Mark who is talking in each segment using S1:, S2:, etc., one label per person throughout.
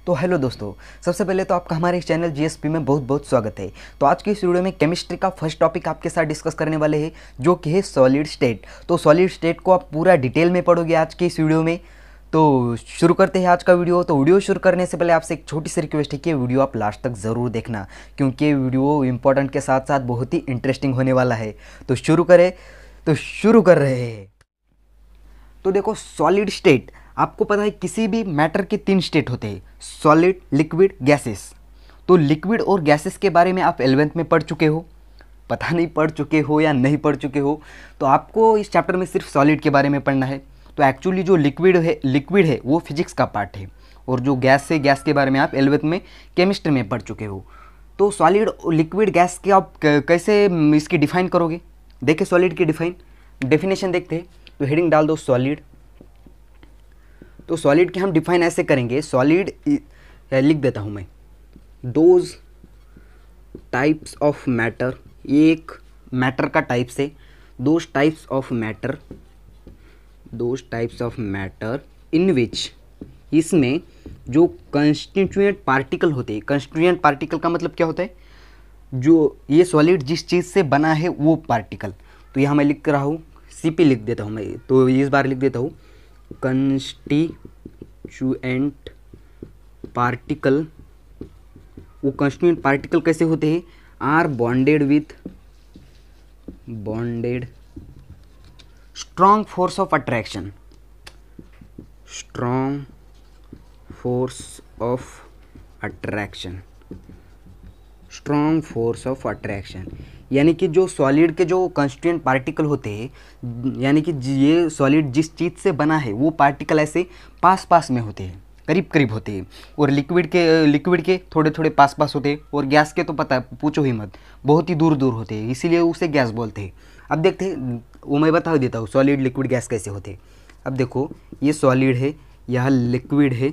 S1: तो हेलो दोस्तों, सबसे पहले तो आपका हमारे इस चैनल जीएसपी में बहुत बहुत स्वागत है। तो आज की इस वीडियो में केमिस्ट्री का फर्स्ट टॉपिक आपके साथ डिस्कस करने वाले हैं, जो कि है सॉलिड स्टेट। तो सॉलिड स्टेट को आप पूरा डिटेल में पढ़ोगे आज की इस वीडियो में। तो शुरू करते हैं आज का वीडियो। तो वीडियो शुरू करने से पहले आपसे एक छोटी सी रिक्वेस्ट है कि वीडियो आप लास्ट तक ज़रूर देखना, क्योंकि ये वीडियो इंपॉर्टेंट के साथ साथ बहुत ही इंटरेस्टिंग होने वाला है। तो शुरू कर रहे हैं। तो देखो, सॉलिड स्टेट, आपको पता है किसी भी मैटर के 3 स्टेट होते हैं, सॉलिड, लिक्विड, गैसेस। तो लिक्विड और गैसेस के बारे में आप 11th में पढ़ चुके हो, पता नहीं पढ़ चुके हो या नहीं पढ़ चुके हो। तो आपको इस चैप्टर में सिर्फ सॉलिड के बारे में पढ़ना है। तो एक्चुअली जो लिक्विड है वो फिजिक्स का पार्ट है, और जो गैस है, गैस के बारे में आप 11th में केमिस्ट्री में पढ़ चुके हो। तो सॉलिड, लिक्विड, गैस के आप कैसे इसकी डिफाइन करोगे? देखिए सॉलिड की डेफिनेशन देखते हैं। तो हेडिंग डाल दो सॉलिड। तो सॉलिड के हम डिफाइन ऐसे करेंगे, सॉलिड लिख देता हूँ मैं, दोज टाइप्स ऑफ मैटर, एक मैटर का टाइप्स है, those types of matter in which, इसमें जो कंस्टिट्यूएंट पार्टिकल होते हैं। कंस्टिट्यूएंट पार्टिकल का मतलब क्या होता है? जो ये सॉलिड जिस चीज़ से बना है वो पार्टिकल। तो यहाँ मैं लिख रहा हूँ, सीपी लिख देता हूँ मैं, तो इस बार लिख देता हूँ कंस्टिट्यूएंट पार्टिकल। वो कंस्टिट्यूएंट पार्टिकल कैसे होते हैं? Are bonded strong force of attraction, strong force of attraction. यानी कि जो सॉलिड के जो कंस्टिट्यूएंट पार्टिकल होते हैं, यानी कि ये सॉलिड जिस चीज़ से बना है वो पार्टिकल ऐसे पास में होते हैं, करीब होते हैं। और लिक्विड के थोड़े पास होते हैं, और गैस के तो पता है, पूछो ही मत, बहुत ही दूर होते हैं, इसीलिए उसे गैस बोलते हैं। अब देखते हैं, वो मैं बता देता हूँ सॉलिड, लिक्विड, गैस कैसे होते हैं। अब देखो, ये सॉलिड है, यह लिक्विड है।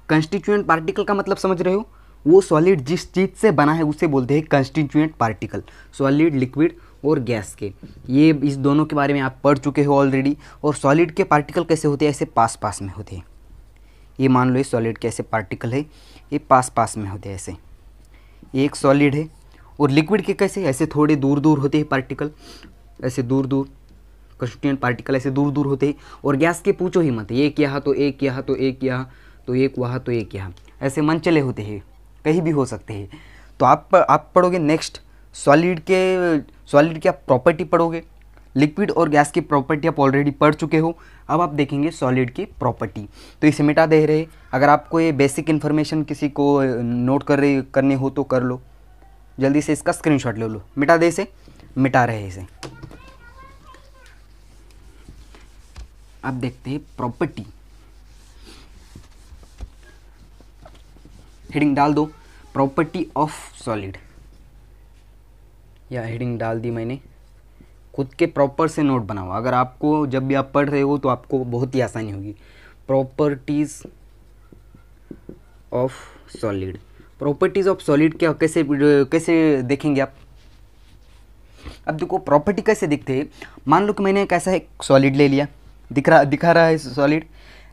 S1: कंस्टिट्यूएंट पार्टिकल का मतलब समझ रहे हो? वो सॉलिड जिस चीज़ से बना है उसे बोलते हैं कंस्टिट्यूएंट पार्टिकल। सॉलिड, लिक्विड और गैस के, ये इस दोनों के बारे में आप पढ़ चुके हो ऑलरेडी। और सॉलिड के पार्टिकल कैसे होते हैं? ऐसे पास में होते हैं। ये मान लो ये सॉलिड के ऐसे पार्टिकल है, ये पास में होते हैं ऐसे, ये एक सॉलिड है। और लिक्विड के कैसे? ऐसे थोड़े दूर होते हैं पार्टिकल, ऐसे दूर कंस्टिट्यूएंट पार्टिकल ऐसे दूर होते हैं। और गैस के पूछो ही मत, एक यहाँ तो एक यहाँ तो एक यहाँ तो एक वहाँ तो एक यहाँ, ऐसे मनचले होते हैं, कहीं भी हो सकते हैं। तो आप पढ़ोगे नेक्स्ट सॉलिड की आप प्रॉपर्टी पढ़ोगे। लिक्विड और गैस की प्रॉपर्टी आप ऑलरेडी पढ़ चुके हो। अब आप देखेंगे सॉलिड की प्रॉपर्टी। तो इसे मिटा दे रहे। अगर आपको ये बेसिक इन्फॉर्मेशन किसी को नोट करने हो तो कर लो, जल्दी से इसका स्क्रीनशॉट ले लो। मिटा दे, इसे मिटा रहे हैं इसे। अब देखते हैं प्रॉपर्टी। हेडिंग डाल दो, प्रॉपर्टी ऑफ सॉलिड। या हेडिंग डाल दी मैंने, खुद के प्रॉपर से नोट बनाओ। अगर आपको जब भी आप पढ़ रहे हो तो आपको बहुत ही आसानी होगी। Properties of solid. Properties of solid क्या, कैसे देखेंगे आप? अब देखो, प्रॉपर्टी कैसे दिखते हैं। मान लो कि मैंने एक ऐसा एक सॉलिड ले लिया, दिखा रहा है सॉलिड।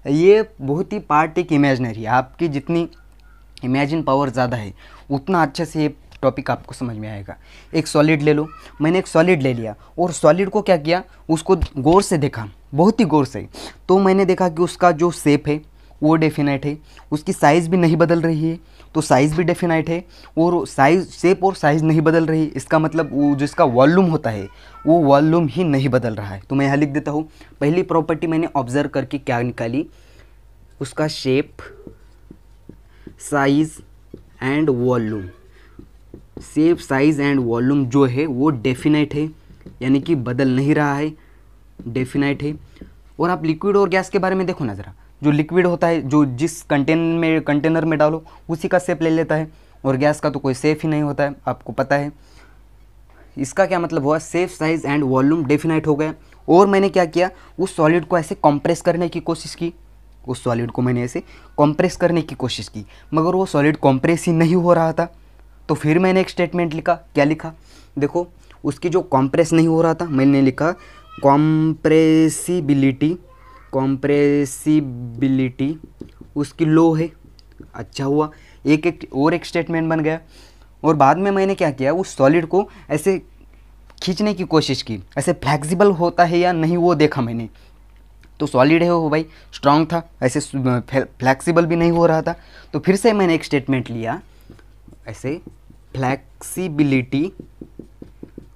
S1: ये बहुत ही पार्ट एक इमेजिनरी है। आपकी जितनी इमेजिन पावर ज़्यादा है उतना अच्छे से ये टॉपिक आपको समझ में आएगा। एक सॉलिड ले लो, मैंने एक सॉलिड ले लिया और सॉलिड को क्या किया, उसको गौर से देखा, बहुत ही गौर से। तो मैंने देखा कि उसका जो शेप है वो डेफिनाइट है, उसकी साइज़ भी नहीं बदल रही है, तो साइज़ भी डेफिनाइट है। और शेप और साइज़ नहीं बदल रही, इसका मतलब वो जिसका वॉल्यूम होता है वो वॉल्यूम ही नहीं बदल रहा है। तो मैं यहाँ लिख देता हूँ, पहली प्रॉपर्टी मैंने ऑब्जर्व करके क्या निकाली, उसका shape, size and volume. Shape, size and volume जो है वो डेफिनाइट है, यानी कि बदल नहीं रहा है, डेफिनाइट है। और आप लिक्विड और गैस के बारे में देखो ना ज़रा। जो लिक्विड होता है, जो जिस कंटेनर में डालो उसी का शेप ले लेता है, और गैस का तो कोई शेप ही नहीं होता है, आपको पता है। इसका क्या मतलब हुआ? Shape, size and volume definite हो गया। और मैंने क्या किया, उस सॉलिड को ऐसे कंप्रेस करने की कोशिश की, उस सॉलिड को मैंने ऐसे कंप्रेस करने की कोशिश की, मगर वो सॉलिड कंप्रेस ही नहीं हो रहा था। तो फिर मैंने एक स्टेटमेंट लिखा। क्या लिखा? देखो, उसकी जो कंप्रेस नहीं हो रहा था, मैंने लिखा कॉम्प्रेसिबिलिटी उसकी लो है। अच्छा हुआ, एक स्टेटमेंट बन गया। और बाद में मैंने क्या किया, उस सॉलिड को ऐसे खींचने की कोशिश की, ऐसे फ्लेक्सिबल होता है या नहीं वो देखा मैंने। तो सॉलिड है वो भाई, स्ट्रांग था, ऐसे फ्लेक्सिबल भी नहीं हो रहा था। तो फिर से मैंने एक स्टेटमेंट लिया, ऐसे फ्लेक्सिबिलिटी,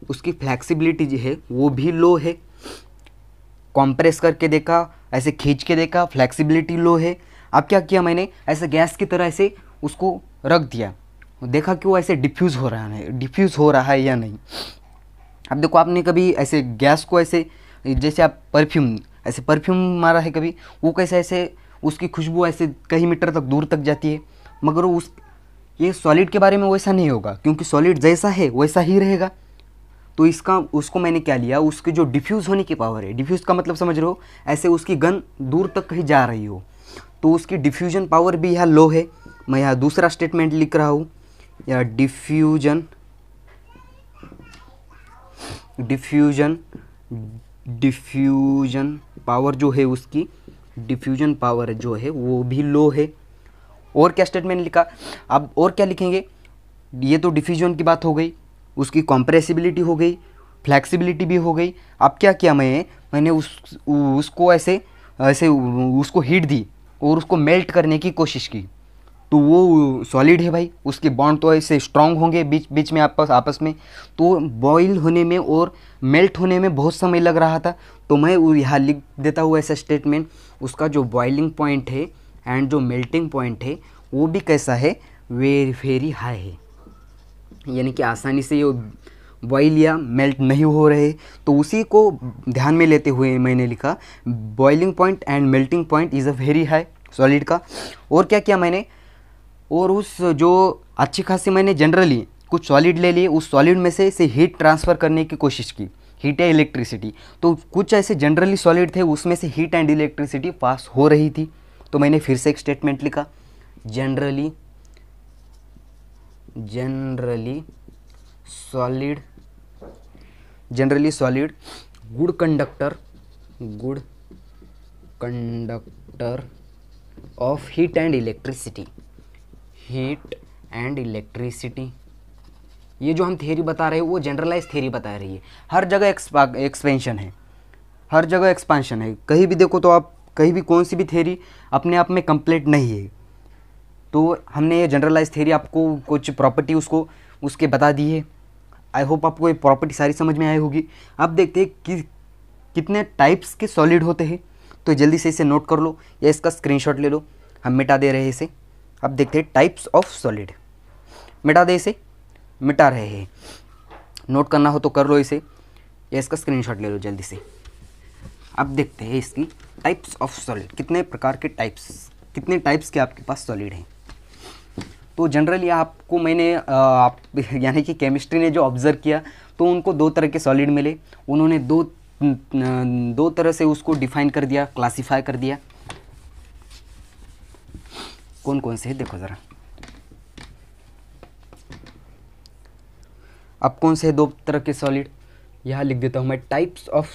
S1: उसकी फ्लेक्सिबिलिटी जो है वो भी लो है। कॉम्प्रेस करके देखा, ऐसे खींच के देखा, फ्लेक्सिबिलिटी लो है। अब क्या किया मैंने, ऐसे गैस की तरह ऐसे उसको रख दिया, देखा कि वो ऐसे डिफ्यूज़ हो रहा है या नहीं। अब देखो, आपने कभी ऐसे गैस को ऐसे, जैसे आप परफ्यूम मारा है कभी, वो कैसे ऐसे उसकी खुशबू ऐसे कई मीटर तक दूर तक जाती है, मगर ये सॉलिड के बारे में वैसा नहीं होगा, क्योंकि सॉलिड जैसा है वैसा ही रहेगा। तो उसको मैंने क्या लिया, उसकी जो डिफ्यूज़ होने की पावर है, डिफ्यूज़ का मतलब समझ रहे हो, ऐसे उसकी गन दूर तक कहीं जा रही हो, तो उसकी डिफ्यूजन पावर भी यहाँ लो है। मैं यहाँ दूसरा स्टेटमेंट लिख रहा हूँ, या डिफ्यूजन पावर जो है, उसकी डिफ्यूजन पावर जो है वो भी लो है। और क्या स्टेटमेंट लिखा, अब और क्या लिखेंगे, ये तो डिफ्यूजन की बात हो गई, उसकी कॉम्प्रेसिबिलिटी हो गई, फ्लेक्सिबिलिटी भी हो गई। अब क्या किया मैंने उसको ऐसे उसको हीट दी और उसको मेल्ट करने की कोशिश की। तो वो सॉलिड है भाई, उसके बॉन्ड तो ऐसे स्ट्रांग होंगे बीच बीच में आपस में, तो बॉईल होने में और मेल्ट होने में बहुत समय लग रहा था। तो मैं यहाँ लिख देता हूँ ऐसा स्टेटमेंट, उसका जो बॉइलिंग पॉइंट है एंड जो मेल्टिंग पॉइंट है वो भी कैसा है, वेरी हाई है, यानी कि आसानी से ये बॉईल या मेल्ट नहीं हो रहे। तो उसी को ध्यान में लेते हुए मैंने लिखा, boiling point and melting point is a very high solid का। और क्या किया मैंने, और उस जो अच्छी खासी मैंने जनरली कुछ सॉलिड ले लिए, उस सॉलिड में से हीट ट्रांसफ़र करने की कोशिश की, हीट या इलेक्ट्रिसिटी। तो कुछ ऐसे जनरली सॉलिड थे, उसमें से हीट एंड इलेक्ट्रिसिटी पास हो रही थी। तो मैंने फिर से एक स्टेटमेंट लिखा, generally solid good conductor of heat and electricity. ये जो हम थ्योरी बता रहे हैं वो जनरलाइज थ्योरी बता रही है, हर जगह एक्सपेंशन है, हर जगह एक्सपांशन है। कहीं भी देखो तो आप कहीं भी कोई सी भी थ्योरी अपने आप में कंप्लीट नहीं है। तो हमने ये जनरलाइज थ्योरी आपको कुछ प्रॉपर्टी उसके बता दी है। आई होप आपको ये प्रॉपर्टी सारी समझ में आई होगी। अब देखते हैं कि कितने टाइप्स के सॉलिड होते हैं। तो जल्दी से इसे नोट कर लो या इसका स्क्रीनशॉट ले लो, हम मिटा दे रहे हैं इसे। अब देखते हैं टाइप्स ऑफ सॉलिड, मिटा दे इसे, मिटा रहे हैं। नोट करना हो तो कर लो इसे, या इसका स्क्रीनशॉट ले लो जल्दी से। अब देखते हैं इसकी टाइप्स ऑफ सॉलिड, कितने प्रकार के कितने टाइप्स के आपके पास सॉलिड हैं। तो जनरली आपको मैंने यानी कि केमिस्ट्री ने जो ऑब्ज़र्व किया, तो उनको दो तरह के सॉलिड मिले। उन्होंने दो तरह से उसको डिफाइन कर दिया, क्लासीफाई कर दिया। कौन कौन से है देखो ज़रा। अब कौन से दो तरह के सॉलिड, यहाँ लिख देता हूँ मैं, टाइप्स ऑफ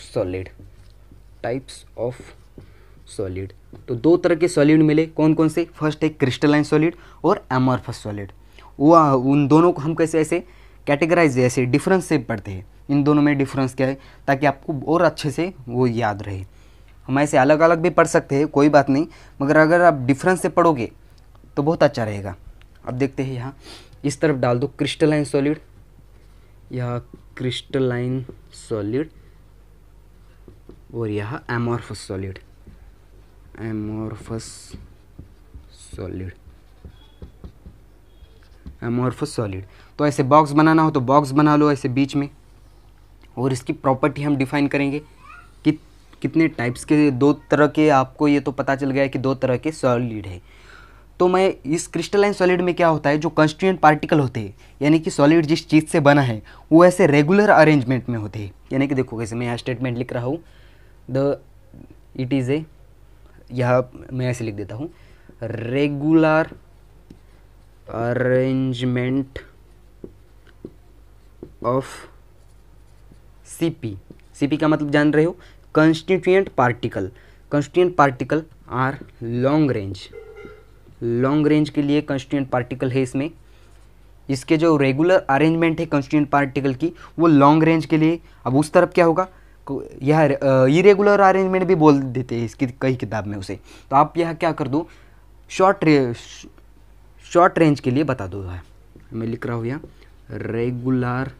S1: सॉलिड। तो दो तरह के सॉलिड मिले, कौन कौन से, फर्स्ट है क्रिस्टलाइन सॉलिड और एमॉर्फस सॉलिड। वो उन दोनों को हम कैसे ऐसे कैटेगराइज, ऐसे डिफरेंस से पढ़ते हैं, इन दोनों में डिफरेंस क्या है, ताकि आपको और अच्छे से वो याद रहे। हम ऐसे अलग अलग भी पढ़ सकते हैं, कोई बात नहीं, मगर अगर आप डिफरेंस से पढ़ोगे तो बहुत अच्छा रहेगा। अब देखते हैं, यहाँ इस तरफ डाल दो क्रिस्टलाइन सॉलिड, यहाँ क्रिस्टलाइन सॉलिड, और यहाँ एमॉर्फस सॉलिड। तो ऐसे बॉक्स बनाना हो तो बॉक्स बना लो ऐसे बीच में, और इसकी प्रॉपर्टी हम डिफाइन करेंगे कि कितने टाइप्स के, दो तरह के, आपको ये तो पता चल गया है कि दो तरह के सॉलिड है। तो मैं इस क्रिस्टलाइन सॉलिड में क्या होता है, जो कंस्टिट्यूएंट पार्टिकल होते हैं, यानी कि सॉलिड जिस चीज़ से बना है वो ऐसे रेगुलर अरेंजमेंट में होते हैं। यानी कि देखो कैसे मैं यहाँ स्टेटमेंट लिख रहा हूँ, इट इज़ ए, यहाँ मैं ऐसे लिख देता हूँ, रेगुलर अरेंजमेंट ऑफ सीपी का मतलब जान रहे हो, constituent particle are long range long range के लिए कंस्टिट्यूएंट पार्टिकल है इसमें। इसके जो रेगुलर अरेंजमेंट है कंस्टिट्यूएंट पार्टिकल की वो लॉन्ग रेंज के लिए। अब उस तरफ क्या होगा, यह इरेगुलर अरेंजमेंट भी बोल देते हैं इसकी कई किताब में उसे। तो आप यह क्या कर दो, शॉर्ट रेंज के लिए बता दो। मैं लिख रहा हूँ यहाँ regular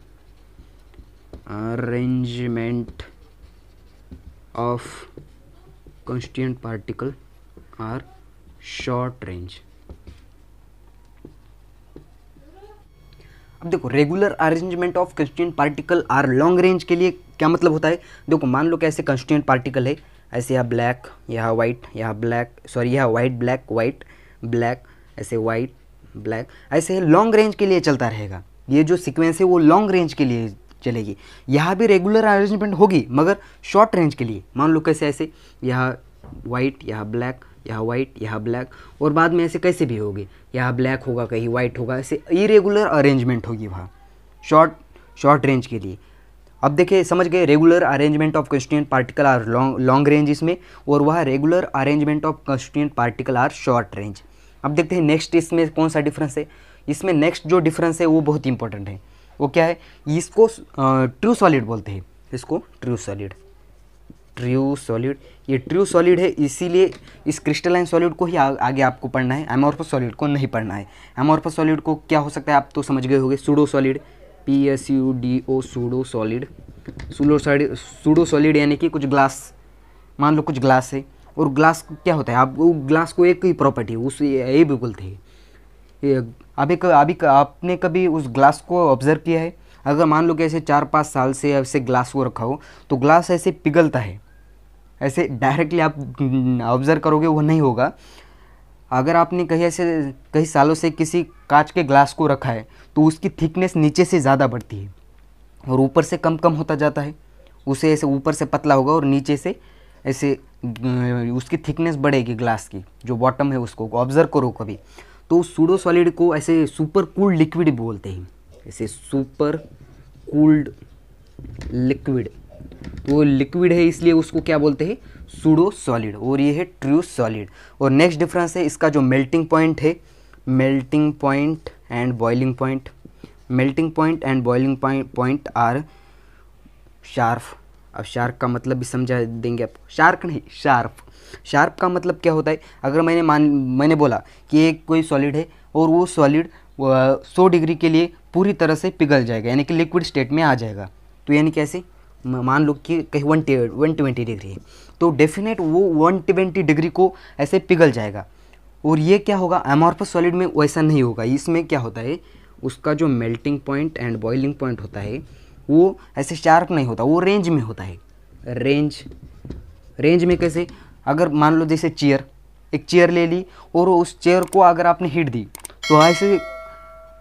S1: arrangement of constituent particle are short range. अब देखो regular arrangement of constituent particle are long range के लिए क्या मतलब होता है। देखो मान लो कैसे कंस्टिट्यूएंट पार्टिकल है, ऐसे यहाँ ब्लैक, यहाँ वाइट, यहाँ ब्लैक, सॉरी यहाँ वाइट ब्लैक वाइट ब्लैक, ऐसे वाइट ब्लैक, ऐसे लॉन्ग रेंज के लिए चलता रहेगा। ये जो सीक्वेंस है वो लॉन्ग रेंज के लिए चलेगी। यहाँ भी रेगुलर अरेंजमेंट होगी मगर शॉर्ट रेंज के लिए। मान लो कैसे, ऐसे यहाँ वाइट, यहाँ ब्लैक, यहाँ वाइट, यहाँ ब्लैक, और बाद में ऐसे कैसे भी होगी, यहाँ ब्लैक होगा कहीं वाइट होगा, ऐसे इरेगुलर अरेंजमेंट होगी वहाँ शॉर्ट रेंज के लिए। अब देखिए समझ गए, regular arrangement of constituent particle are long range इसमें, और वह regular arrangement of constituent particle are short range. अब देखते हैं नेक्स्ट इसमें कौन सा डिफरेंस है। इसमें नेक्स्ट जो डिफरेंस है वो बहुत इंपॉर्टेंट है। वो क्या है, इसको ट्रू सॉलिड बोलते हैं, इसको ट्रू सॉलिड। ये ट्रू सॉलिड है, इसीलिए इस क्रिस्टलाइन सॉलिड को ही आगे आपको पढ़ना है, एमॉर्फस सॉलिड को नहीं पढ़ना है। एमॉर्फस सॉलिड को क्या हो सकता है आप तो समझ गए होंगे, pseudo solid, PSUDO pseudo solid. Pseudo solid यानी कि कुछ ग्लास, मान लो कुछ ग्लास है, और ग्लास क्या होता है, आप वो ग्लास को एक ही प्रॉपर्टी है उस ये भी बोलते हैं। अभी आपने कभी उस ग्लास को ऑब्जर्व किया है। अगर मान लो कि ऐसे 4-5 साल से ऐसे ग्लास को रखा हो तो ग्लास ऐसे पिघलता है, ऐसे डायरेक्टली आप ऑब्जर्व करोगे वो नहीं होगा। अगर आपने कई सालों से किसी कांच के ग्लास को रखा है तो उसकी थिकनेस नीचे से ज़्यादा बढ़ती है और ऊपर से कम कम होता जाता है। उसे ऐसे ऊपर से पतला होगा और नीचे से ऐसे उसकी थिकनेस बढ़ेगी ग्लास की, जो बॉटम है उसको ऑब्जर्व करो कभी। तो सूडो सॉलिड को ऐसे सुपर कूल्ड लिक्विड बोलते हैं, ऐसे सुपर कूल्ड लिक्विड। वो लिक्विड है इसलिए उसको क्या बोलते हैं, सूडो सॉलिड, और ये है ट्रू सॉलिड। और नेक्स्ट डिफरेंस है इसका जो मेल्टिंग पॉइंट है, melting point and boiling point. Melting point and boiling point are sharp. अब शार्प का मतलब भी समझा देंगे आपको, शार्क नहीं शार्प। शार्प का मतलब क्या होता है, अगर मैंने बोला कि एक कोई सॉलिड है और वो सॉलिड 100 डिग्री के लिए पूरी तरह से पिघल जाएगा, यानी कि लिक्विड स्टेट में आ जाएगा। तो यानी कैसे, मान लो कि कहीं 120 डिग्री है तो डेफिनेट वो 120 डिग्री को ऐसे पिघल जाएगा। और ये क्या होगा, एमॉर्फस सॉलिड में वैसा नहीं होगा। इसमें क्या होता है, उसका जो melting point and boiling point होता है वो ऐसे शार्प नहीं होता, वो रेंज में होता है। रेंज में कैसे, अगर मान लो जैसे एक चेयर ले ली और उस चेयर को अगर आपने हीट दी तो ऐसे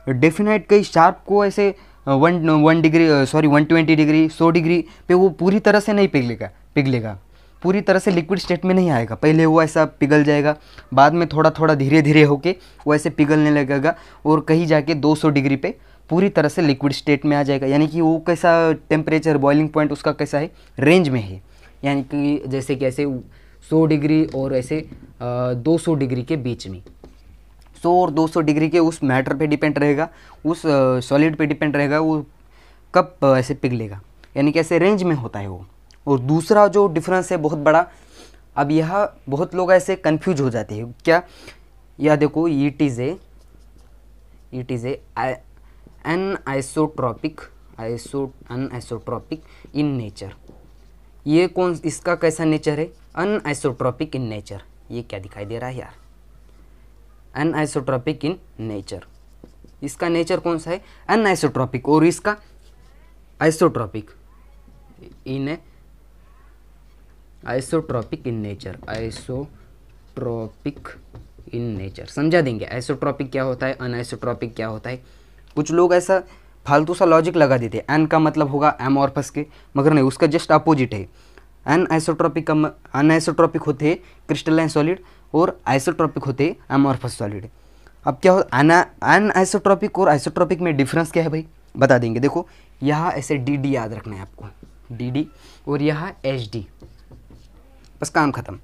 S1: डेफिनेट कई शार्प को ऐसे 120 डिग्री 100 डिग्री पे वो पूरी तरह से नहीं पिघलेगा, पूरी तरह से लिक्विड स्टेट में नहीं आएगा। पहले वो ऐसा पिघल जाएगा, बाद में थोड़ा थोड़ा धीरे धीरे होके वो ऐसे पिघलने लगेगा और कहीं जाके 200 डिग्री पे पूरी तरह से लिक्विड स्टेट में आ जाएगा। यानी कि वो कैसा टेम्परेचर, बॉइलिंग पॉइंट उसका कैसा है, रेंज में है। यानी कि जैसे कि ऐसे 100 डिग्री और ऐसे 200 डिग्री के बीच में, 100 और 200 डिग्री के उस मैटर पे डिपेंड रहेगा, उस सॉलिड पे डिपेंड रहेगा वो कब ऐसे पिघलेगा, यानी कि ऐसे रेंज में होता है वो। और दूसरा जो डिफरेंस है बहुत बड़ा, अब यह बहुत लोग ऐसे कंफ्यूज हो जाते हैं क्या, यह देखो it is a anisotropic in nature. ये कौन, इसका कैसा नेचर है, अनआइसोट्रॉपिक इन नेचर। ये क्या दिखाई दे रहा है यार, अनआइसोट्रॉपिक इन नेचर। इसका नेचर कौन सा है, अनआइसोट्रॉपिक, और इसका आइसोट्रॉपिक इन नेचर। समझा देंगे आइसोट्रॉपिक क्या होता है, अनआइसोट्रॉपिक क्या होता है। कुछ लोग ऐसा फालतू सा लॉजिक लगा देते हैं, एन का मतलब होगा एमॉर्फस के, मगर नहीं, उसका जस्ट अपोजिट है। अनआइसोट्रॉपिक होते हैं क्रिस्टलाइन सॉलिड और आइसोट्रॉपिक होते हैं एमॉर्फस सॉलिड। अब क्या हो, अनआइसोट्रॉपिक और आइसोट्रॉपिक में डिफरेंस क्या है भाई, बता देंगे। देखो यहाँ ऐसे डी याद रखना है आपको, डी और यहाँ HD, बस काम खत्म।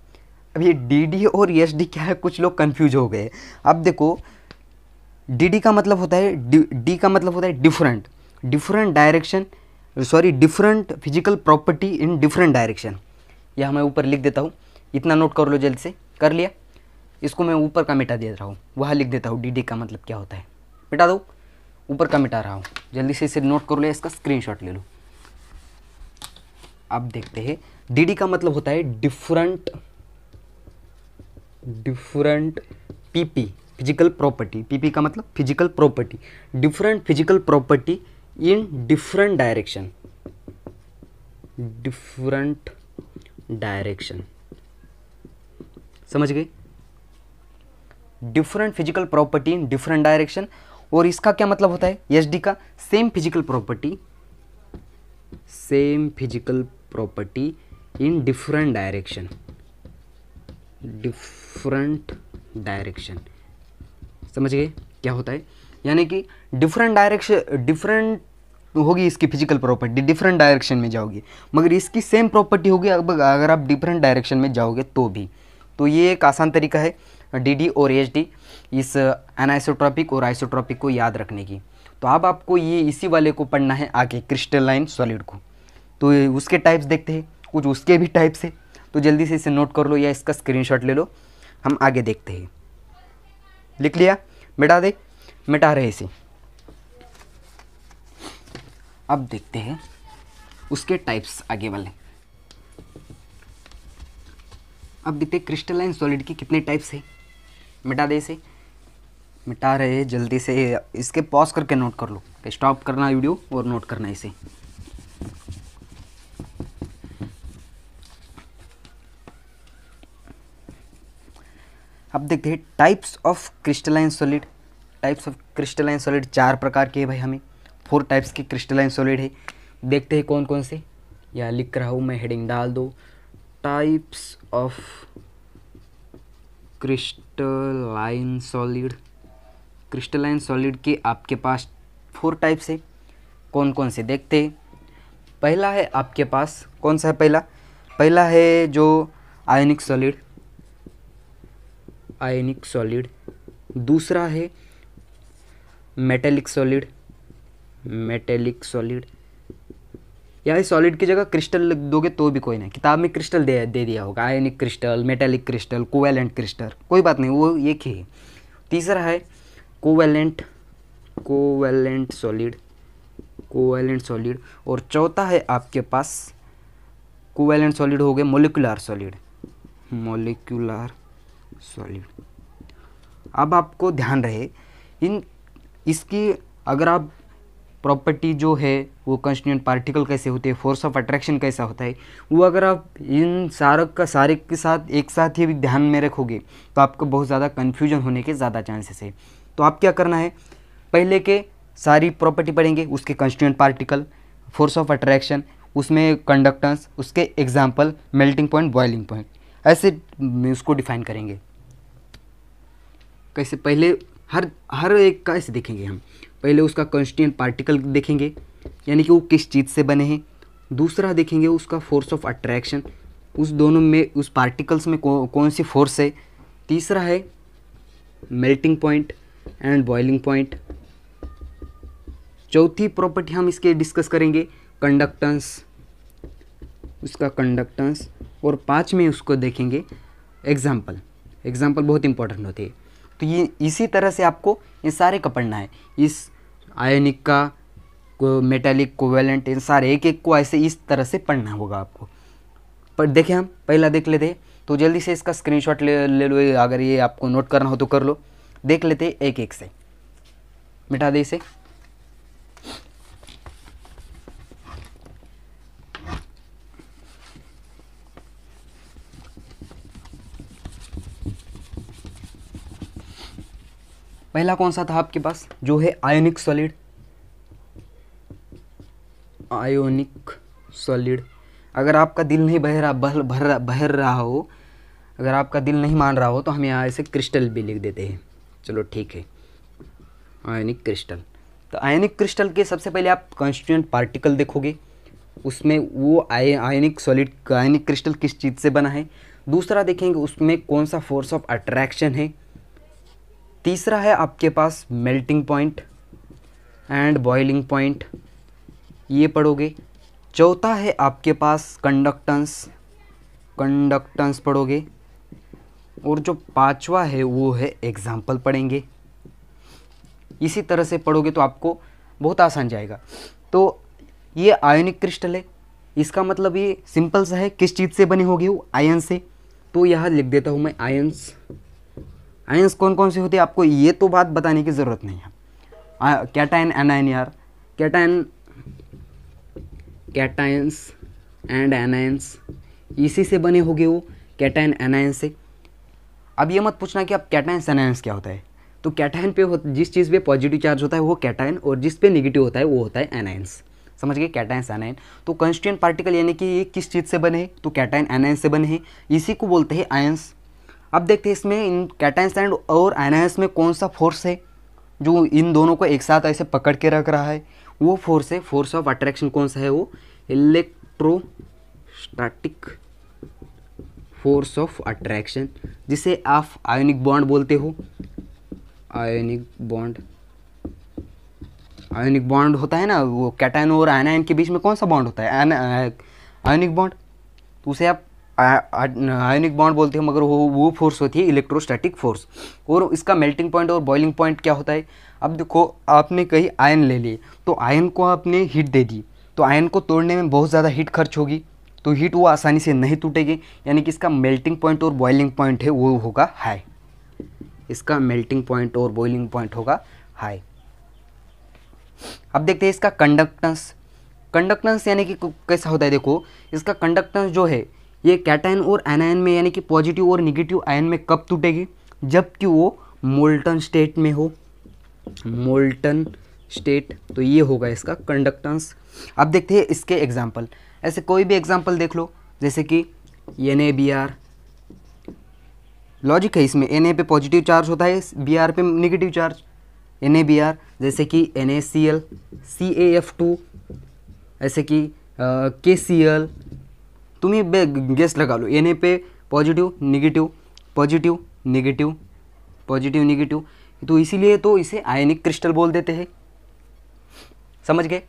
S1: अब ये डी और एस क्या है, कुछ लोग कंफ्यूज हो गए। अब देखो डी का मतलब होता है डी का मतलब होता है different direction, sorry different physical property in different direction. यह मैं ऊपर लिख देता हूँ, इतना नोट कर लो जल्द से। कर लिया? इसको मैं ऊपर का मिटा दे रहा हूँ, वहाँ लिख देता हूँ डी का मतलब क्या होता है। मिटा दो, ऊपर का मिटा रहा हूँ, जल्दी से इसे नोट कर लो, इसका स्क्रीनशॉट ले लो। अब देखते हैं डी का मतलब होता है different PP physical property. PP का मतलब physical property, different physical property in different direction. समझ गए? Different physical property in different direction. और इसका क्या मतलब होता है एस डी का? Same physical property in different direction. समझ गए क्या होता है? यानी कि डिफरेंट होगी इसकी फिजिकल प्रॉपर्टी, डिफरेंट डायरेक्शन में जाओगे, मगर इसकी सेम प्रॉपर्टी होगी अगर आप डिफरेंट डायरेक्शन में जाओगे तो भी। तो ये एक आसान तरीका है डी और एच डी इस एनाइसोट्रॉपिक और आइसोट्रॉपिक को याद रखने की। तो अब आपको ये इसी वाले को पढ़ना है आगे, क्रिस्टलाइन सॉलिड को। तो उसके टाइप्स देखते हैं, कुछ उसके भी टाइप्स है, तो जल्दी से इसे नोट कर लो या इसका स्क्रीनशॉट ले लो, हम आगे देखते हैं। लिख लिया? मिटा रहे इसे। अब देखते हैं उसके टाइप्स आगे वाले। अब देखते हैं क्रिस्टलाइन सॉलिड की कितने टाइप्स है। मिटा दे इसे, मिटा रहे हैं जल्दी से। इसके पॉज करके नोट कर लो, स्टॉप करना वीडियो और नोट करना इसे। अब देखते हैं टाइप्स ऑफ क्रिस्टलाइन सॉलिड। चार प्रकार के है भाई, हमें 4 टाइप्स के क्रिस्टलाइन सॉलिड है। देखते हैं कौन कौन से, या लिख रहा हूँ मैं, हेडिंग डाल दो, टाइप्स ऑफ क्रिस्टलाइन सॉलिड के आपके पास 4 टाइप्स है। कौन कौन से देखते हैं। पहला है आपके पास, कौन सा है पहला है जो आयनिक सॉलिड। दूसरा है मेटेलिक सॉलिड। या इस सॉलिड की जगह क्रिस्टल लिख दोगे तो भी कोई नहीं, किताब में क्रिस्टल दे दिया होगा, ionic crystal, metallic crystal, covalent crystal, कोई बात नहीं, वो एक ही है। तीसरा है कोवेलेंट सॉलिड। और चौथा है आपके पास, कोवेलेंट सॉलिड हो गए मोलिकुलर सॉलिड। अब आपको ध्यान रहे इसकी अगर आप प्रॉपर्टी जो है वो कंस्टिट्यूएंट पार्टिकल कैसे होते हैं, फोर्स ऑफ अट्रैक्शन कैसा होता है, वो अगर आप इन सारे के साथ एक साथ ही ध्यान में रखोगे तो आपको बहुत ज़्यादा कन्फ्यूजन होने के ज़्यादा चांसेस है। तो आप क्या करना है, पहले के सारी प्रॉपर्टी पढ़ेंगे, उसके constituent particle, force of attraction, उसमें कंडक्टेंस, उसके example, melting point, boiling point, ऐसे उसको डिफाइन करेंगे। कैसे? पहले हर एक का ऐसे देखेंगे हम। पहले उसका कंस्टिट्यूएंट पार्टिकल देखेंगे, यानी कि वो किस चीज़ से बने हैं। दूसरा देखेंगे उसका फोर्स ऑफ अट्रैक्शन, उस दोनों में, उस पार्टिकल्स में कौन सी फोर्स है। तीसरा है melting point and boiling point. चौथी प्रॉपर्टी हम इसके डिस्कस करेंगे कंडक्टेंस, उसका कंडक्टेंस। और 5वें उसको देखेंगे एग्जाम्पल बहुत इंपॉर्टेंट होती है। तो ये इसी तरह से आपको ये सारे का पढ़ना है, इस आयनिक का, मेटेलिक, कोवेलेंट, इन सारे एक को ऐसे इस तरह से पढ़ना होगा आपको। पर देखें हम पहला देख लेते हैं, तो जल्दी से इसका स्क्रीनशॉट ले लो, अगर ये आपको नोट करना हो तो कर लो। देख लेते हैं एक से, मिटा दे इसे। पहला कौन सा था आपके पास, जो है आयोनिक सॉलिड। अगर आपका दिल नहीं बह रहा हो, अगर आपका दिल नहीं मान रहा हो तो हम यहाँ ऐसे क्रिस्टल भी लिख देते हैं। चलो ठीक है, आयनिक क्रिस्टल। तो आयनिक क्रिस्टल के सबसे पहले आप कंस्टिट्यूएंट पार्टिकल देखोगे, उसमें वो आयनिक क्रिस्टल किस चीज़ से बना है। दूसरा देखेंगे उसमें कौन सा फोर्स ऑफ अट्रैक्शन है। तीसरा है आपके पास melting point and boiling point, ये पढ़ोगे। चौथा है आपके पास कंडक्टेंस पढ़ोगे। और जो पांचवा है वो है एग्जाम्पल पढ़ेंगे। इसी तरह से पढ़ोगे तो आपको बहुत आसान जाएगा। तो ये आयोनिक क्रिस्टल है, इसका मतलब ये सिंपल सा है, किस चीज़ से बने होगी वो, आयन से। तो यहाँ लिख देता हूँ मैं आयंस। आयंस कौन कौन से होते हैं आपको ये तो बात बताने की ज़रूरत नहीं है। कैटायन एनायन यार, कैटायंस एंड एनायंस इसी से बने होंगे वो, कैटायन एनायन से। अब ये मत पूछना कि अब कैटायन एनायंस क्या होता है। तो कैटायन पे जिस चीज़ पे पॉजिटिव चार्ज होता है वो कैटायन, और जिस पे नेगेटिव होता है वो होता है एनायंस। समझ गए, कैटायन एनायन। तो कांस्टीट्यूएंट पार्टिकल यानी कि ये किस चीज़ से बने हैं, तो कैटायन एनायन से बने हैं, इसी को बोलते हैं आयंस। अब देखते हैं इसमें इन कैटायंस एंड और आयंस में कौन सा फोर्स है जो इन दोनों को एक साथ ऐसे पकड़ के रख रहा है। वो फोर्स है, फोर्स ऑफ अट्रैक्शन कौन सा है, वो इलेक्ट्रोस्टैटिक फोर्स ऑफ अट्रैक्शन, जिसे आप आयोनिक बॉन्ड बोलते हो। आयोनिक बॉन्ड होता है ना, वो कैटायन और आयनायन के बीच में कौन सा बॉन्ड होता है, आयोनिक बॉन्ड। तो उसे आप आयोनिक बॉन्ड बोलते हो, मगर वो फोर्स होती है इलेक्ट्रोस्टैटिक फोर्स। और इसका मेल्टिंग पॉइंट और बॉइलिंग पॉइंट क्या होता है। अब देखो आपने कहीं आयन ले लिए, तो आयन को आपने हीट दे दी, तो आयन को तोड़ने में बहुत ज़्यादा हीट खर्च होगी, तो हीट वो आसानी से नहीं टूटेगी, यानी कि इसका मेल्टिंग पॉइंट और बॉइलिंग पॉइंट है वो होगा हाई। इसका मेल्टिंग पॉइंट और बॉइलिंग पॉइंट होगा हाई। अब देखते हैं इसका कंडक्टेंस यानी कि कैसा होता है। देखो इसका कंडक्टेंस जो है ये कैटायन और एनायन में यानी कि पॉजिटिव और निगेटिव आयन में कब टूटेगी, जबकि वो मोल्टन स्टेट में हो, मोल्टन स्टेट। तो ये होगा इसका कंडक्टेंस। अब देखते हैं इसके एग्जाम्पल, ऐसे कोई भी एग्जाम्पल देख लो, जैसे कि NaBr। लॉजिक है इसमें, Na पे पॉजिटिव चार्ज होता है, Br पे निगेटिव चार्ज, NaBr। जैसे कि NaCl, CaF2, ऐसे कि KCl। तुम ही गेस लगा लो, Na पे positive negative, positive negative, positive negative, तो इसीलिए तो इसे आयनिक क्रिस्टल बोल देते हैं। समझ गए।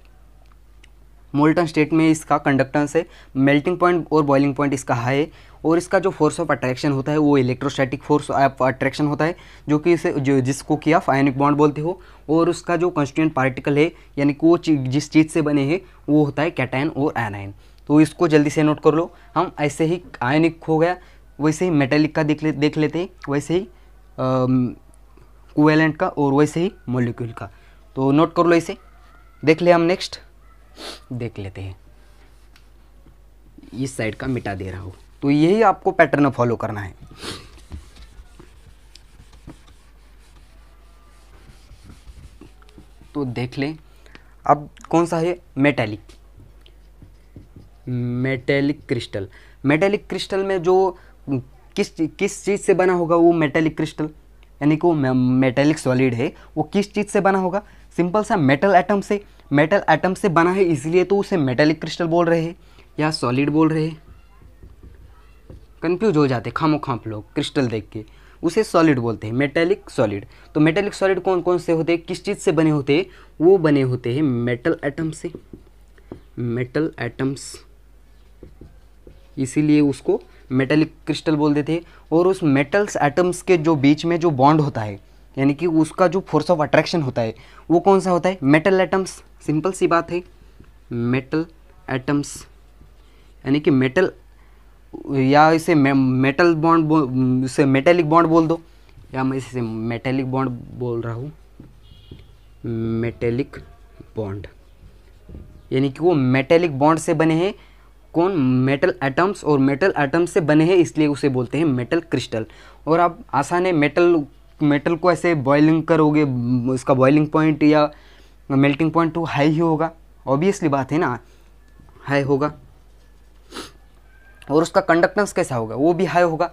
S1: मोल्टन स्टेट में इसका कंडक्टेंस है, मेल्टिंग पॉइंट और बॉइलिंग पॉइंट इसका हाई है, और इसका जो फोर्स ऑफ अट्रैक्शन होता है वो इलेक्ट्रोस्टैटिक फोर्स ऑफ अट्रैक्शन होता है, जो कि इसे जिसको कि आप आयनिक बॉन्ड बोलते हो। और उसका जो कांस्टीट्यूएंट पार्टिकल है यानी कि वो जिस चीज़ से बने हैं वो होता है कैटायन और एनायन। तो इसको जल्दी से नोट कर लो। हम ऐसे ही आयनिक हो गया, वैसे ही मेटेलिक का देख लेते हैं, वैसे ही कोवेलेंट का, और वैसे ही मॉलिक्यूल का। तो नोट कर लो इसे, देख ले। हम नेक्स्ट देख लेते हैं, इस साइड का मिटा दे रहा हूँ। तो यही आपको पैटर्न फॉलो करना है। तो देख लें अब कौन सा है, मेटेलिक क्रिस्टल। मेटेलिक क्रिस्टल में जो किस चीज़ से बना होगा वो मेटेलिक क्रिस्टल, यानी कि वो मेटेलिक सॉलिड है, वो किस चीज़ से बना होगा, सिंपल सा मेटल एटम से। मेटल एटम से बना है इसलिए तो उसे मेटेलिक क्रिस्टल बोल रहे हैं या सॉलिड बोल रहे हैं। कंफ्यूज हो जाते खामोखाम लोग क्रिस्टल देख के, उसे सॉलिड बोलते हैं, मेटेलिक सॉलिड। तो मेटेलिक सॉलिड कौन कौन से होते हैं, किस चीज़ से बने होते हैं, वो बने होते हैं मेटल एटम से, मेटल एटम्स, इसीलिए उसको मेटेलिक क्रिस्टल बोल देते हैं। और उस मेटल्स एटम्स के जो बीच में जो बॉन्ड होता है, यानी कि उसका जो फोर्स ऑफ अट्रैक्शन होता है वो कौन सा होता है, मेटल एटम्स। सिंपल सी बात है, मेटल एटम्स, यानी कि मेटल, या इसे मेटल बॉन्ड, इसे मेटेलिक बॉन्ड बोल दो, या मैं इसे मेटेलिक बॉन्ड बोल रहा हूँ, मेटेलिक बॉन्ड, यानी कि वो मेटेलिक बॉन्ड से बने हैं। कौन, मेटल एटम्स, और मेटल एटम्स से बने हैं इसलिए उसे बोलते हैं मेटल क्रिस्टल। और आप आसान है, मेटल को ऐसे बॉइलिंग करोगे, इसका बॉइलिंग पॉइंट या मेल्टिंग पॉइंट तो हाई ही होगा, ऑब्वियसली बात है ना, हाई होगा। और उसका कंडक्टेंस कैसा होगा, वो भी हाई होगा।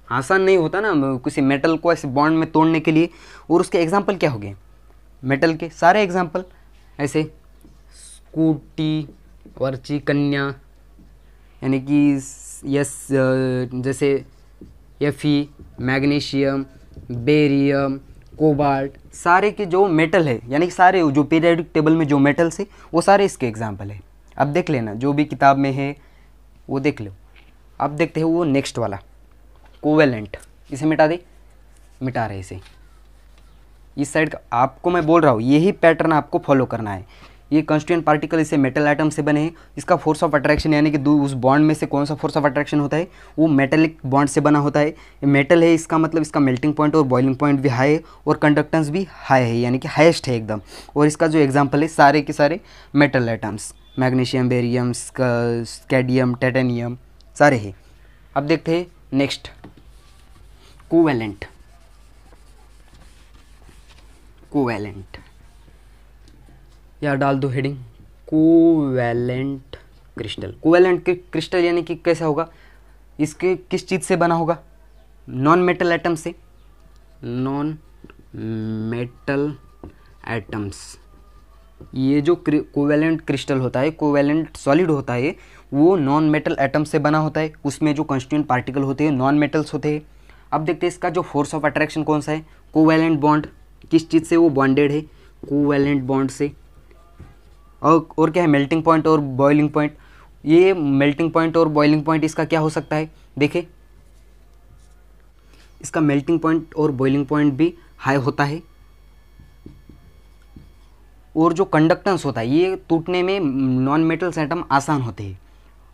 S1: आसान नहीं होता ना किसी मेटल को ऐसे बॉन्ड में तोड़ने के लिए। और उसके एग्जांपल क्या हो गए, मेटल के सारे एग्जांपल, ऐसे स्कूटी, वर्ची, कन्या, यानी कि जैसे Fe, मैग्नीशियम, बेरियम, कोबाल्ट, सारे के जो मेटल है यानी कि सारे जो पीरियोडिक टेबल में जो मेटल्स है वो सारे इसके एग्जाम्पल है। अब देख लेना जो भी किताब में है वो देख लो। अब देखते हैं वो नेक्स्ट वाला कोवेलेंट, इसे मिटा दे, मिटा रहे इसे। इस साइड का आपको मैं बोल रहा हूँ यही पैटर्न आपको फॉलो करना है। ये कॉन्स्टिट्यूएंट पार्टिकल इसे मेटल एटम से बने हैं। इसका फोर्स ऑफ अट्रैक्शन यानी कि उस बॉन्ड में से कौन सा फोर्स ऑफ अट्रैक्शन होता है वो मेटेलिक बॉन्ड से बना होता है। ये मेटल है, इसका मतलब इसका मेल्टिंग पॉइंट और बॉइलिंग पॉइंट भी हाई है और कंडक्टेंस भी हाई है यानी कि हाईएस्ट है एकदम। और इसका जो एग्जाम्पल है सारे के सारे metal atoms, magnesium, barium, scandium, titanium सारे हैं। अब देखते हैं नेक्स्ट कोवेलेंट। कोवेलेंट या डाल दो heading covalent crystal. Covalent crystal यानी कि कैसा होगा, इसके किस चीज़ से बना होगा, नॉन मेटल एटम से। नॉन मेटल एटम्स, ये जो कोवेलेंट क्रिस्टल होता है, कोवेलेंट सॉलिड होता है, वो नॉन मेटल एटम से बना होता है। उसमें जो कॉन्स्टिट्यूएंट पार्टिकल होते हैं नॉन मेटल्स होते हैं। अब देखते हैं इसका जो फोर्स ऑफ अट्रैक्शन कौन सा है, कोवेलेंट बॉन्ड, किस चीज़ से वो बॉन्डेड है, कोवेलेंट बॉन्ड से। और क्या है, मेल्टिंग पॉइंट और बॉइलिंग पॉइंट। ये मेल्टिंग पॉइंट और बॉइलिंग पॉइंट इसका क्या हो सकता है, देखिए इसका मेल्टिंग पॉइंट और बॉइलिंग पॉइंट भी हाई होता है। और जो कंडक्टेंस होता है ये टूटने में नॉन मेटल्स एटम आसान होते हैं।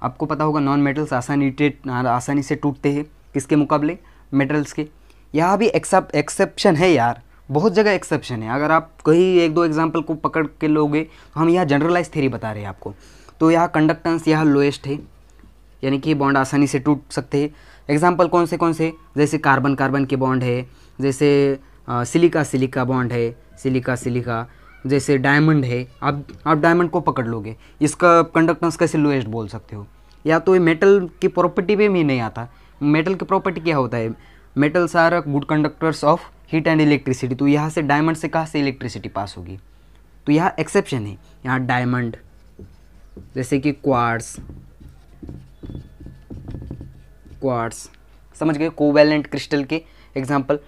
S1: आपको पता होगा नॉन मेटल्स आसानी से टूटते हैं किसके मुकाबले, मेटल्स के। यहाँ भी एक्सेप्शन है यार, बहुत जगह एक्सेप्शन है। अगर आप कहीं एक दो एग्जांपल को पकड़ के लोगे तो हम यहाँ जनरलाइज थ्योरी बता रहे हैं आपको। तो यहाँ कंडक्टेंस यहाँ लोएस्ट है यानी कि बॉन्ड आसानी से टूट सकते हैं। एग्जांपल कौन से, जैसे कार्बन कार्बन के बॉन्ड है, जैसे सिलिका सिलिका बॉन्ड है, सिलिका सिलिका, जैसे डायमंड है। आप डायमंड को पकड़ लोगे, इसका कंडक्टेंस कैसे लोएस्ट बोल सकते हो। या तो ये मेटल की प्रॉपर्टी में भी नहीं आता। मेटल की प्रॉपर्टी क्या होता है, metals are good conductors of heat and electricity. तो यहाँ से डायमंड से कहाँ से इलेक्ट्रिसिटी पास होगी, तो यहाँ एक्सेप्शन है। यहाँ डायमंड, जैसे कि क्वार्ट्स, समझ गए, कोवेलेंट क्रिस्टल के एग्जांपल।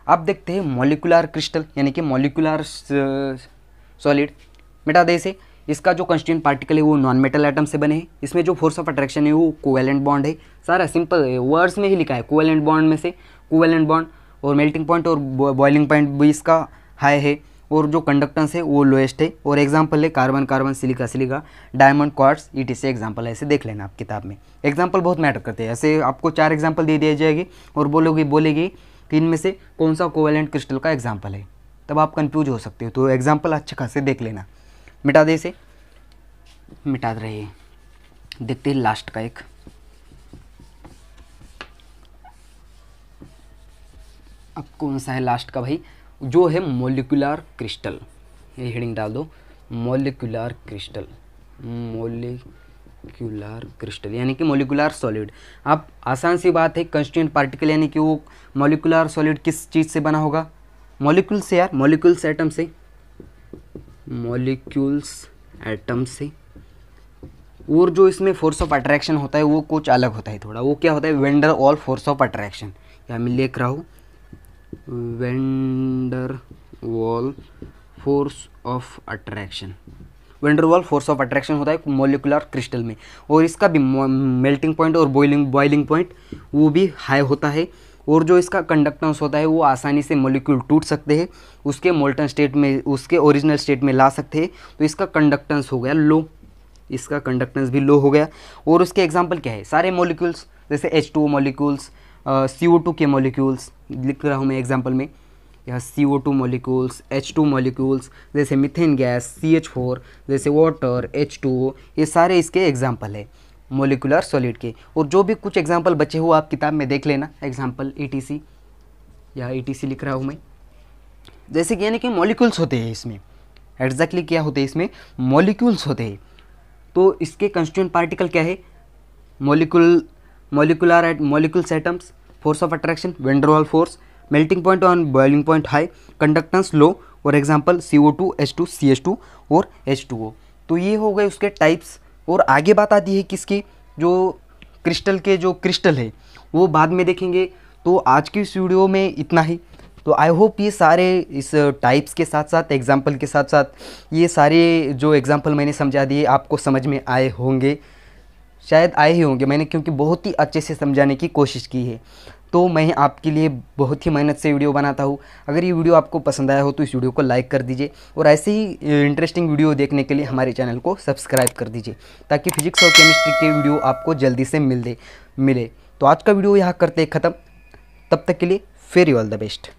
S1: अब देखते हैं मॉलिक्यूलर क्रिस्टल यानी कि मॉलिक्यूलर सॉलिड। मिटा दे इसे। इसका जो कॉन्स्टिट्यूएंट पार्टिकल है वो नॉन मेटल एटम से बने हैं। इसमें जो फोर्स ऑफ अट्रैक्शन है वो कोवेलेंट बॉन्ड है। सारा सिंपल वर्ड्स में ही लिखा है, कोवेलेंट बॉन्ड में से कोवेलेंट बॉन्ड। और मेल्टिंग पॉइंट और बॉइलिंग पॉइंट भी इसका हाई है। और जो कंडक्टेंस है वो लोएस्ट है। और एग्जांपल है carbon carbon, silica silica, diamond, quartz, ETC example है। ऐसे देख लेना आप किताब में, एग्जांपल बहुत मैटर करते हैं। ऐसे आपको 4 एग्जांपल दे दिए जाएगी और बोलेगी कि इनमें से कौन सा कोवेलेंट क्रिस्टल का एग्जांपल है, तब आप कंफ्यूज हो सकते हो। तो एग्जांपल अच्छे खासे देख लेना। मिटा दे इसे, मिटा रहे हैं। देखते हैं लास्ट का एक, अब कौन सा है लास्ट का भाई, जो है मॉलिक्यूलर क्रिस्टल। ये हेडिंग डाल दो, मॉलिक्यूलर क्रिस्टल। मॉलिक्यूलर क्रिस्टल यानी कि मॉलिक्यूलर सॉलिड। अब आसान सी बात है, कंस्टिट्यूएंट पार्टिकल यानी कि वो मॉलिक्यूलर सॉलिड किस चीज़ से बना होगा, मॉलिक्यूल से यार, मॉलिक्यूल्स एटम से, मॉलिक्यूल्स एटम से। और जो इसमें फोर्स ऑफ अट्रैक्शन होता है वो कुछ अलग होता है थोड़ा। वो क्या होता है, vendor wall force of attraction. या मैं लिख रहा हूँ vendor wall force of attraction. Vendor wall force of attraction होता है मॉलिक्यूलर क्रिस्टल में। और इसका भी मेल्टिंग पॉइंट और बॉइलिंग पॉइंट वो भी हाई होता है। और जो इसका कंडक्टेंस होता है वो आसानी से मॉलिक्यूल टूट सकते हैं, उसके मोल्टन स्टेट में, उसके ओरिजिनल स्टेट में ला सकते हैं। तो इसका कंडक्टेंस हो गया लो, इसका कंडक्टेंस भी लो हो गया। और उसके एग्जांपल क्या है, सारे मॉलिक्यूल्स, जैसे H2O मॉलिक्यूल्स, CO2 के मॉलिक्यूल्स लिख रहा हूँ मैं एग्जांपल में। यह CO2 मॉलिक्यूल्स, H2 मॉलिक्यूल्स, जैसे मीथेन गैस CH4, जैसे वाटर H2O, ये सारे इसके एग्जांपल है मॉलिक्यूलर सॉलिड के। और जो भी कुछ एग्जांपल बचे हो आप किताब में देख लेना, एग्जांपल ETC, या ETC लिख रहा हूँ मैं। जैसे कि यानी कि मॉलिक्यूल्स होते हैं इसमें, एग्जैक्टली क्या होते हैं इसमें, मॉलिक्यूल्स होते हैं। तो इसके कंस्टिट्यूएंट पार्टिकल क्या है, molecules atoms, force of attraction van der Waals force, melting point and boiling point high, conductance low. और एग्जांपल CO2, H2, CH2 और H2O। तो ये हो गए उसके टाइप्स। और आगे बात आती है किसकी, जो क्रिस्टल के जो क्रिस्टल है वो बाद में देखेंगे। तो आज की इस वीडियो में इतना ही। तो आई होप ये सारे इस टाइप्स के साथ साथ एग्जाम्पल के साथ साथ ये सारे जो एग्जाम्पल मैंने समझा दिए आपको समझ में आए होंगे, शायद आए ही होंगे। मैंने क्योंकि बहुत ही अच्छे से समझाने की कोशिश की है, तो मैं आपके लिए बहुत ही मेहनत से वीडियो बनाता हूँ। अगर ये वीडियो आपको पसंद आया हो तो इस वीडियो को लाइक कर दीजिए और ऐसे ही इंटरेस्टिंग वीडियो देखने के लिए हमारे चैनल को सब्सक्राइब कर दीजिए, ताकि फिजिक्स और केमिस्ट्री के वीडियो आपको जल्दी से मिले। तो आज का वीडियो यहाँ करते ख़त्म। तब तक के लिए फेरी ऑल द बेस्ट।